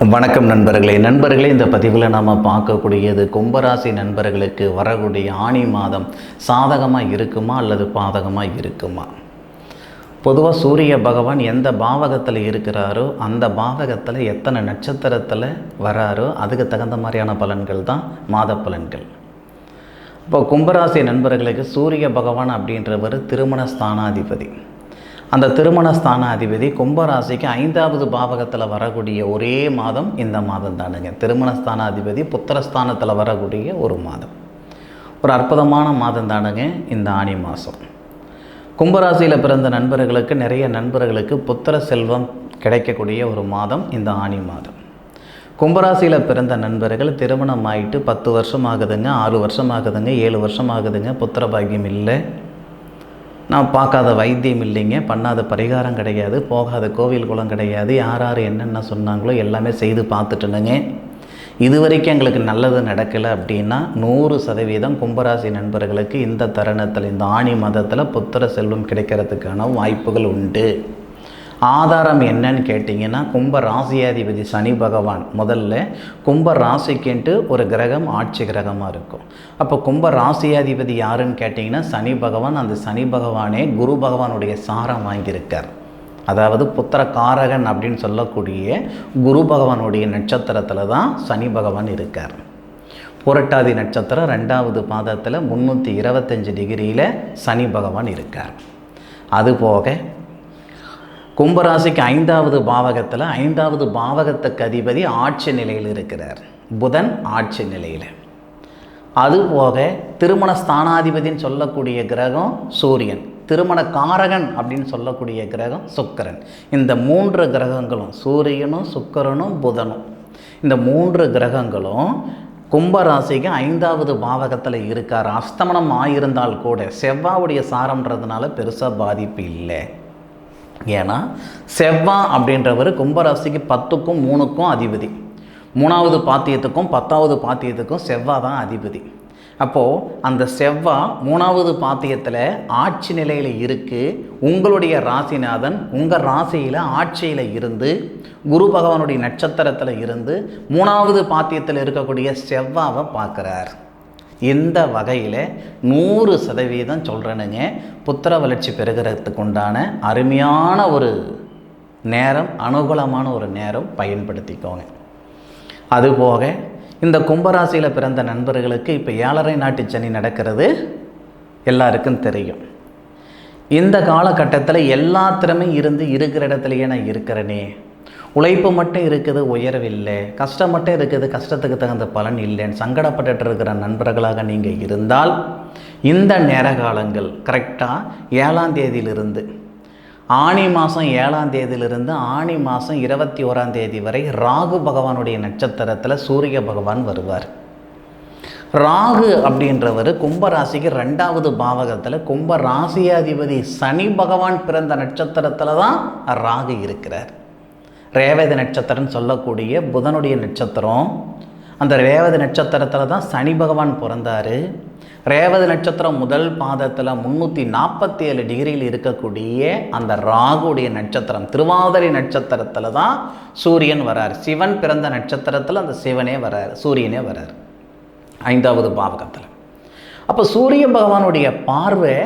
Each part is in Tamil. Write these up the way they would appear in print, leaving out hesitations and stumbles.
வணக்கம் நண்பர்களே இந்த பதிவில் நாம் பார்க்கக்கூடியது கும்பராசி நண்பர்களுக்கு வரக்கூடிய ஆனி மாதம் சாதகமாக இருக்குமா அல்லது பாதகமாக இருக்குமா. பொதுவாக சூரிய பகவான் எந்த பாவகத்தில் இருக்கிறாரோ அந்த பாவகத்தில் எத்தனை நட்சத்திரத்தில் வராரோ அதுக்கு தகுந்த மாதிரியான பலன்கள் தான் மாத பலன்கள். இப்போ கும்பராசி நண்பர்களுக்கு சூரிய பகவான் அப்படின்றவர் திருமண ஸ்தானாதிபதி. அந்த திருமண ஸ்தானாதிபதி கும்பராசிக்கு 5வது பாவகத்தில் வரக்கூடிய ஒரே மாதம் இந்த மாதம் தானுங்க. திருமண ஸ்தானாதிபதி புத்திரஸ்தானத்தில் வரக்கூடிய ஒரு மாதம், ஒரு அற்புதமான மாதம் தானுங்க இந்த ஆனி மாதம். கும்பராசியில் பிறந்த நண்பர்களுக்கு, நிறைய நண்பர்களுக்கு புத்திர செல்வம் கிடைக்கக்கூடிய ஒரு மாதம் இந்த ஆனி மாதம். கும்பராசியில் பிறந்த நண்பர்கள் திருமணம் ஆகிட்டு 10 வருஷம் ஆகுதுங்க, 6 வருஷம் ஆகுதுங்க, 7 வருஷம் ஆகுதுங்க, புத்திர பாக்கியம் இல்லை, நான் பார்க்காத வைத்தியம் இல்லைங்க, பண்ணாத பரிகாரம் கிடையாது, போகாத கோவில் குளம் கிடையாது, யார் என்னென்ன சொன்னாங்களோ எல்லாமே செய்து பார்த்துட்டுனுங்க, இது வரைக்கும் எங்களுக்கு நல்லது நடக்கலை அப்படின்னா 100% கும்பராசி நண்பர்களுக்கு இந்த தருணத்தில் இந்த ஆனி மாதத்தில் புத்திர செல்வம் கிடைக்கிறதுக்கான வாய்ப்புகள் உண்டு. ஆதாரம் என்னன்னு கேட்டிங்கன்னா, கும்ப ராசியாதிபதி சனி பகவான் முதல்ல கும்ப ராசிக்குன்ட்டு ஒரு கிரகம் ஆட்சி கிரகமாக இருக்கும். அப்போ கும்ப ராசியாதிபதி யாருன்னு கேட்டிங்கன்னா சனி பகவான். அந்த சனி பகவானே குரு பகவானுடைய சாரம் வாங்கியிருக்கார். அதாவது புத்திர காரகன் அப்படின்னு சொல்லக்கூடிய குரு பகவானுடைய நட்சத்திரத்தில் தான் சனி பகவான் இருக்கார். புரட்டாதி நட்சத்திரம் 2வது பாதத்தில் 325 டிகிரியில் சனி பகவான் இருக்கார். அதுபோக கும்பராசிக்கு 5வது பாவகத்தில் 5வது பாவகத்துக்கு அதிபதி ஆட்சி நிலையில் இருக்கிறார், புதன் ஆட்சி நிலையில். அதுபோக திருமண ஸ்தானாதிபதின்னு சொல்லக்கூடிய கிரகம் சூரியன், திருமண காரகன் அப்படின்னு சொல்லக்கூடிய கிரகம் சுக்கிரன். இந்த 3 கிரகங்களும், சூரியனும் சுக்கிரனும் புதனும், இந்த 3 கிரகங்களும் கும்பராசிக்கு 5வது பாவகத்தில் இருக்கார். அஸ்தமனம் ஆயிருந்தால் கூட செவ்வாவுடைய சாரம்ன்றதுனால பெருசாக பாதிப்பு இல்லை. ஏன்னா செவ்வாய் அப்படின்றவர் கும்பராசிக்கு 10க்கும் 3க்கும் அதிபதி, 3வது பாத்தியத்துக்கும் 10வது பாத்தியத்துக்கும் செவ்வாய் தான் அதிபதி. அப்போது அந்த செவ்வாய் 3வது பாத்தியத்தில் ஆட்சி நிலையில் இருக்குது. உங்களுடைய ராசிநாதன் உங்கள் ராசியில் ஆட்சியில் இருந்து குரு பகவானுடைய நட்சத்திரத்தில் இருந்து 3வது பாத்தியத்தில் இருக்கக்கூடிய செவ்வாவை பார்க்குறார். இந்த வகையில் 100% சொல்கிறேனுங்க, புத்திர வளர்ச்சி பெறுகிறதுக்கு உண்டான அருமையான ஒரு நேரம், அனுகூலமான ஒரு நேரம் பயன்படுத்திக்கோங்க. அதுபோக இந்த கும்பராசியில் பிறந்த நண்பர்களுக்கு இப்போ 7.5 நாட்டு சனி நடக்கிறது எல்லாருக்கும் தெரியும். இந்த காலகட்டத்தில் எல்லாத்திலுமே இருந்து இருக்கிற இடத்துலையே நான் இருக்கிறேனே, உழைப்பு மட்டும் இருக்குது, உயர்வில்லை, கஷ்டம் மட்டும் இருக்குது, கஷ்டத்துக்கு தகுந்த பலன் இல்லைன்னு சங்கடப்பட்டு இருக்கிற நண்பர்களாக நீங்கள் இருந்தால் இந்த நேர காலங்கள் கரெக்டாக 7ஆம் தேதியிலிருந்து ஆனி மாதம் 7ஆம் தேதியிலிருந்து ஆனி மாதம் 21ஆம் தேதி வரை ராகு பகவானுடைய நட்சத்திரத்தில் சூரிய பகவான் வருவார். ராகு அப்படின்றவர் கும்பராசிக்கு 2வது பாவகத்தில் கும்ப ராசியாதிபதி சனி பகவான் பிறந்த நட்சத்திரத்தில் தான் ராகு இருக்கிறார். ரேவதி நட்சத்திரம்னு சொல்லக்கூடிய புதனுடைய நட்சத்திரம், அந்த ரேவதி நட்சத்திரத்தில் தான் சனி பகவான் பிறந்தார். ரேவதி நட்சத்திரம் முதல் பாதத்தில் 347 டிகிரியில் இருக்கக்கூடிய அந்த ராகுடைய நட்சத்திரம் திருவாதிரை நட்சத்திரத்தில் தான் சூரியன் வரார். சிவன் பிறந்த நட்சத்திரத்தில் அந்த சிவனே வரார், சூரியனே வரார் 5வது பாவகத்தில். அப்போ சூரிய பகவானுடைய பார்வை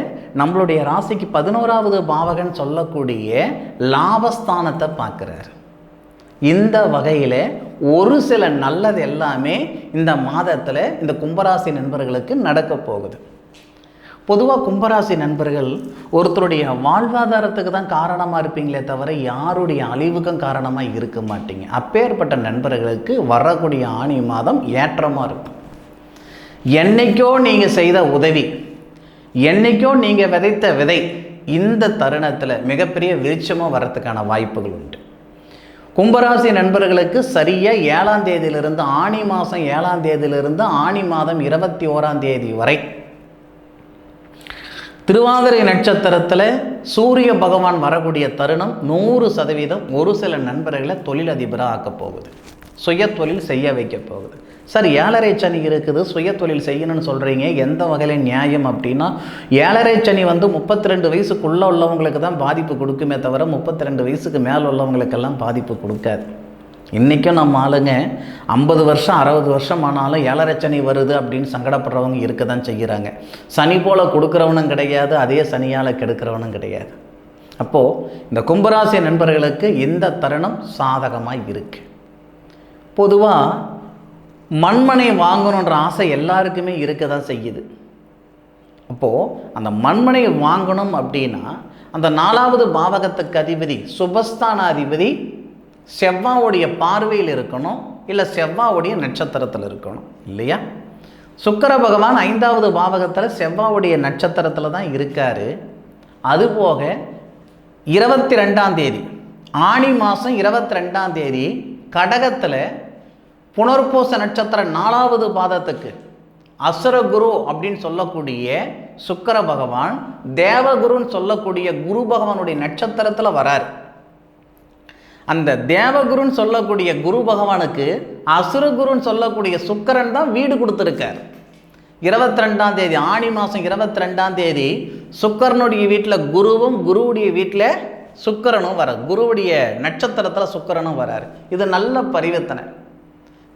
நம்மளுடைய ராசிக்கு 11வது பாவகன் சொல்லக்கூடிய லாபஸ்தானத்தை பார்க்குறார். இந்த வகையில் ஒரு சில நல்லது எல்லாமே இந்த மாதத்தில் இந்த கும்பராசி நண்பர்களுக்கு நடக்க போகுது. பொதுவாக கும்பராசி நண்பர்கள் ஒருத்தருடைய வாழ்வாதாரத்துக்கு தான் காரணமாக இருப்பீங்களே தவிர யாருடைய அழிவுக்கும் காரணமாக இருக்க மாட்டீங்க. அப்பேற்பட்ட நண்பர்களுக்கு வரக்கூடிய ஆனி மாதம் ஏற்றமாக இருக்கும். என்னைக்கோ நீங்கள் செய்த உதவி, என்னைக்கோ நீங்கள் விதைத்த விதை இந்த தருணத்தில் மிகப்பெரிய விருட்சமாக வரத்துக்கான வாய்ப்புகள் உண்டு. கும்பராசி நண்பர்களுக்கு சரியாக 7ஆம் தேதியிலிருந்து ஆனி மாதம் 7ஆம் தேதியிலிருந்து ஆனி மாதம் 21ஆம் தேதி வரை திருவாதிரை நட்சத்திரத்தில் சூரிய பகவான் வரக்கூடிய தருணம் 100% ஒரு சில நண்பர்களை தொழிலதிபராக ஆக்கப் போகுது, சுய தொழில் செய்ய வைக்க போகுது. சார் 7.5 சனி இருக்குது, சுய தொழில் செய்யணும்னு சொல்கிறீங்க, எந்த வகையில் நியாயம் அப்படின்னா 7.5 சனி 32 வயசுக்குள்ளே உள்ளவங்களுக்கு தான் பாதிப்பு கொடுக்குமே தவிர 32 வயசுக்கு மேலே உள்ளவங்களுக்கெல்லாம் பாதிப்பு கொடுக்காது. இன்றைக்கும் நம்ம ஆளுங்க 50 வருஷம் 60 வருஷம் ஆனாலும் 7.5 சனி வருது அப்படின்னு சங்கடப்படுறவங்க இருக்க தான் செய்கிறாங்க. சனி போல் கொடுக்குறவனும் கிடையாது, அதே சனியால் கெடுக்கிறவனும் கிடையாது. அப்போது இந்த கும்பராசி நண்பர்களுக்கு இந்த தருணம் சாதகமாக இருக்குது. பொதுவாக மண்மனை வாங்கணுன்ற ஆசை எல்லாருக்குமே இருக்க தான் செய்யுது. அப்போது அந்த மண்மனையை வாங்கணும் அப்படின்னா அந்த 4வது பாவகத்துக்கு அதிபதி சுபஸ்தானாதிபதி செவ்வாவுடைய பார்வையில் இருக்கணும், இல்லை செவ்வாவுடைய நட்சத்திரத்தில் இருக்கணும் இல்லையா? சுக்கிர பகவான் 5வது பாவகத்தில் செவ்வாவுடைய நட்சத்திரத்தில் தான் இருக்கார். அதுபோக 22ஆம் தேதி ஆனி மாதம் 22ஆம் தேதி கடகத்தில் புனர்பூச நட்சத்திரம் 4வது பாதத்துக்கு அசுரகுரு அப்படின்னு சொல்லக்கூடிய சுக்கிர பகவான் தேவகுருன்னு சொல்லக்கூடிய குரு பகவானுடைய நட்சத்திரத்தில் வரார். அந்த தேவகுருன்னு சொல்லக்கூடிய குரு பகவானுக்கு அசுரகுருன்னு சொல்லக்கூடிய சுக்கிரன் தான் வீடு கொடுத்துருக்கார். 22ஆம் தேதி ஆனி மாதம் 22ஆம் தேதி சுக்கிரனுடைய வீட்டில் குருவும் குருவுடைய வீட்டில் சுக்கிரனும் வரார். குருவுடைய நட்சத்திரத்தில் சுக்கிரனும் வரார். இது நல்ல பரிவர்த்தனை.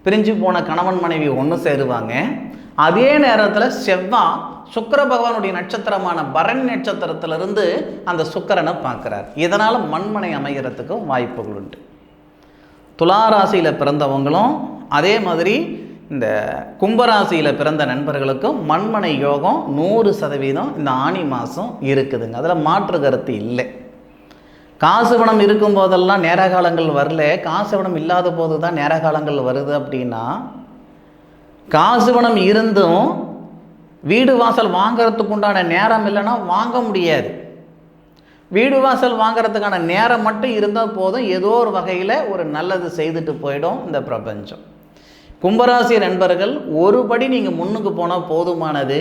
பிரிஞ்சு போன கணவன் மனைவி ஒன்று சேருவாங்க. அதே நேரத்தில் செவ்வாய் சுக்கிர பகவானுடைய நட்சத்திரமான பரணி நட்சத்திரத்திலிருந்து அந்த சுக்கிரனை பார்க்குறார். இதனால் மண்மனை அமைகிறதுக்கும் வாய்ப்புகள் உண்டு. துளாராசியில் பிறந்தவங்களும் அதே மாதிரி இந்த கும்பராசியில் பிறந்த நண்பர்களுக்கும் மண்மனை யோகம் 100% இந்த ஆனி மாதம் இருக்குதுங்க. அதில் மாற்று கருத்து இல்லை. காசு பணம் இருக்கும் போதெல்லாம் நேர காலங்கள் வரல, காசு பணம் இல்லாத போது தான் நேர காலங்கள் வருது. அப்படின்னா காசு பணம் இருந்தும் வீடு வாசல் வாங்கிறதுக்கு உண்டான நேரம் இல்லைன்னா வாங்க முடியாது. வீடு வாசல் வாங்கிறதுக்கான நேரம் மட்டும் இருந்தால் போதும், ஏதோ ஒரு வகையில் ஒரு நல்லது செய்துட்டு போயிடும் இந்த பிரபஞ்சம். கும்பராசி நண்பர்கள் ஒருபடி நீங்கள் முன்னுக்கு போனால் போதுமானது,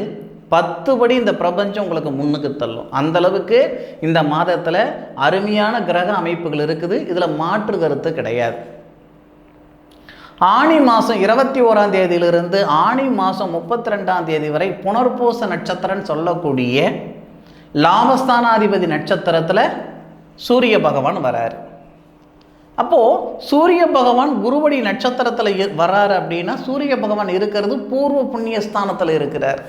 10 படி இந்த பிரபஞ்சம் உங்களுக்கு முன்னுக்கு தள்ளும். அந்தளவுக்கு இந்த மாதத்தில் அருமையான கிரக அமைப்புகள் இருக்குது. இதில் மாற்று கருத்து கிடையாது. ஆனி மாதம் 21ஆம் தேதியிலிருந்து ஆனி மாதம் 32ஆம் தேதி வரை புனர்பூச நட்சத்திரம்னு சொல்லக்கூடிய லாபஸ்தானாதிபதி நட்சத்திரத்தில் சூரிய பகவான் வராரு. அப்போது சூரிய பகவான் குருவடி நட்சத்திரத்தில் வராரு அப்படின்னா சூரிய பகவான் இருக்கிறது பூர்வ புண்ணிய ஸ்தானத்தில் இருக்கிறார்.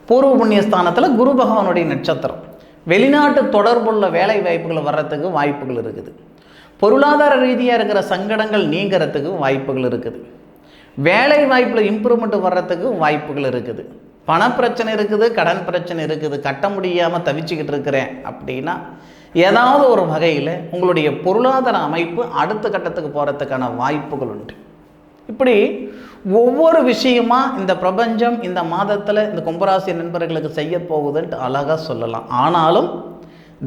பூர்வ புண்ணிய ஸ்தானத்தில் குரு பகவானுடைய நட்சத்திரம். வெளிநாட்டு தொடர்புள்ள வேலை வாய்ப்புகள் வர்றதுக்கு வாய்ப்புகள் இருக்குது. பொருளாதார ரீதியாக இருக்கிற சங்கடங்கள் நீங்கிறதுக்கு வாய்ப்புகள் இருக்குது. வேலை வாய்ப்பில் இம்ப்ரூவ்மெண்ட் வர்றதுக்கு வாய்ப்புகள் இருக்குது. பணப்பிரச்சனை இருக்குது, கடன் பிரச்சனை இருக்குது, கட்ட முடியாமல் தவிச்சுக்கிட்டு இருக்கிறேன் அப்படின்னா ஏதாவது ஒரு வகையில் உங்களுடைய பொருளாதார அமைப்பு அடுத்த கட்டத்துக்கு போகிறதுக்கான வாய்ப்புகள் உண்டு. இப்படி ஒவ்வொரு விஷயமா இந்த பிரபஞ்சம் இந்த மாதத்தில் இந்த கும்பராசி நண்பர்களுக்கு செய்ய போகுதுன்ட்டு அழகாக சொல்லலாம். ஆனாலும்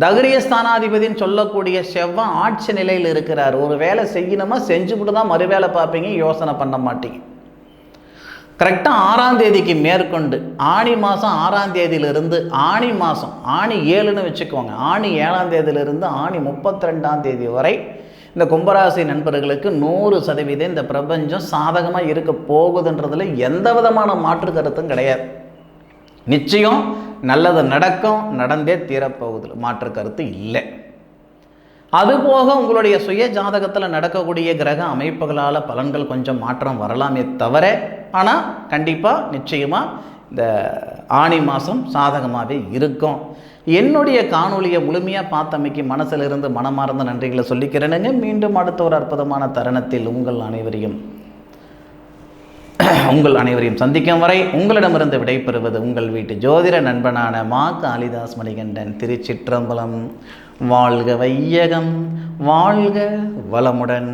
தகரிய ஸ்தானாதிபதினு சொல்லக்கூடிய செவ்வாய் ஆட்சி நிலையில் இருக்கிறார். ஒரு வேலை செய்யணுமா செஞ்சுவிட்டு தான் மறுவேலை பார்ப்பீங்க, யோசனை பண்ண மாட்டீங்க. கரெக்டாக 6ஆம் தேதிக்கு மேற்கொண்டு ஆனி மாதம் 6ஆம் தேதியிலிருந்து ஆனி மாதம் ஆனி 7ன்னு வச்சுக்கோங்க, ஆனி 7ஆம் தேதியிலிருந்து ஆனி 32ஆம் தேதி வரை இந்த கும்பராசி நண்பர்களுக்கு 100% இந்த பிரபஞ்சம் சாதகமாக இருக்க போகுதுன்றதுல எந்த விதமான மாற்று கருத்தும் கிடையாது. நிச்சயம் நல்லது நடக்கும், நடந்தே தீரப்போகுது, மாற்று கருத்து இல்லை. அதுபோக உங்களுடைய சுய ஜாதகத்தில் நடக்கக்கூடிய கிரக அமைப்புகளால் பலன்கள் கொஞ்சம் மாற்றம் வரலாமே தவிர, ஆனால் கண்டிப்பாக நிச்சயமாக இந்த ஆனி மாதம் சாதகமாகவே இருக்கும். என்னுடைய காணொலியை முழுமையாக பார்த்தமைக்கு மனசிலிருந்து மனமார்ந்த நன்றிகளை சொல்லிக்கிறேனுங்க. மீண்டும் அடுத்த ஒரு அற்புதமான தருணத்தில் உங்கள் அனைவரையும் சந்திக்கும் வரை உங்களிடமிருந்து விடைபெறுவது உங்கள் வீட்டு ஜோதிட நண்பனான மா காளிதாஸ் மணிகண்டன். திருச்சிற்றம்பலம். வாழ்க வையகம், வாழ்க வளமுடன்.